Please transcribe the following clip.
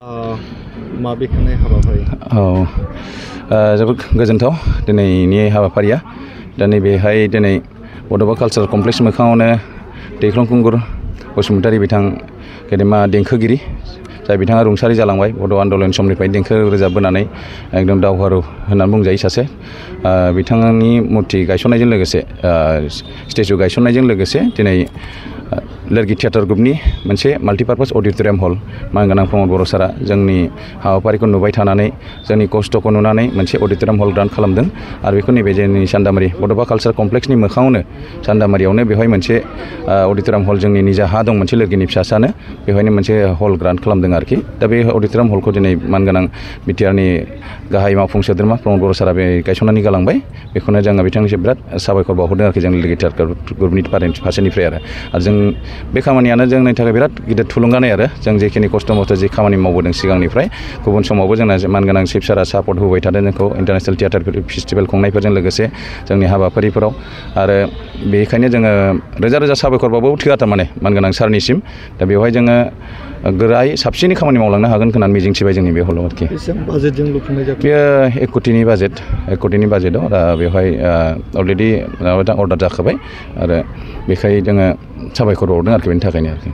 मा बेखेवनाय हाबाफारि जोबोद गोजोनथाव दिनैनि हाबाफारिया दा नैबेहाय दिनै बड'फा कालचारेल कमप्लेक्स मोखाङावनो दैख्लं खुंगुर बसुमतारी बिथां गेदेमा देंखोगिरि जाय बिथाङा रुंसारि जालांबाय बड' आन्दलन समनिफ्राय देंखो रोजाबबोनानै एकदम दावहारु होननानै बुंजायो सासे बिथांनि मुर्ति गायसननायजों लोगोसे स्टेचु गायसननायजों लोगोसे दिनै लोरगि थियेटार ग्रुपनि मोनसे माल्टिपार्पास अडिट'रियाम हल मानगोनां प्रमद बर' सारा जोंनि हाबाफारिखौ नुबाय थानानै जोंनि खस्थ'खौ नुनानै मोनसे अडिट'रियाम हल ग्रान्ट खालामदों आरो बेखौ नैबे जोंनि चान्दामारि बड'फा कालचार कमप्लेक्सनि मोखाङावनो चान्दामारियावनो बेवहाय मोनसे अडिट'रियाम हल जोंनि निजा हा दं मोनसे लोरगिनि फिसासानो बेवहायनो मोनसे हल ग्रान्ट खालामदों आरोखि दा बे अडिट'रियाम हलखौ दिनै मानगोनां बिटिआरनि गाहाय मावफुं सोद्रोमा प्रमद बर' सारा बे गायसननानै गालांबाय बेखौनो जोङो बिथांनिसिम बिराद साबायखर बावहरदों आरोखि जोंनि लोरगि थियेटार ग्रुपनि फारसेनिफ्राय आरो जों बे खामानियानो जोंनि थाखाय बिराद गिदिर थुलुंगानाय आरो जों जेखिनि खस्थ' मस्थ' जि खामानि मावबोदों सिगांनिफ्राय गुबुन समावबो जोंना मानगोनां चिफ सारा सापर्ट होबाय थादों जोंखौ इन्टारनेसनेल थियेटार फेस्टिभेल खुंनायफोरजों लोगोसे जोंनि हाबाफारिफोराव आरो बेनिखायनो जोङो रोजा रोजा साबायखरबाबो थोआ थारमाने मानगोनां सारनिसिम दा बेवहाय जोङो गोरायै साबसिनै खामानि मावलांनो हागोन होननानै मिजिंथिबाय जोंनि बे हलाव आरोखि बेसेबां बाजेटजों लुफुंनाय जाखो बेयो 1 कौटिनि बाजेटआव बेवहाय अलरेडि अर्डार जाखाबाय आरो बेखाय जोङो साबायखर बावदों आरोखि बेनि थाखायनो आरोखि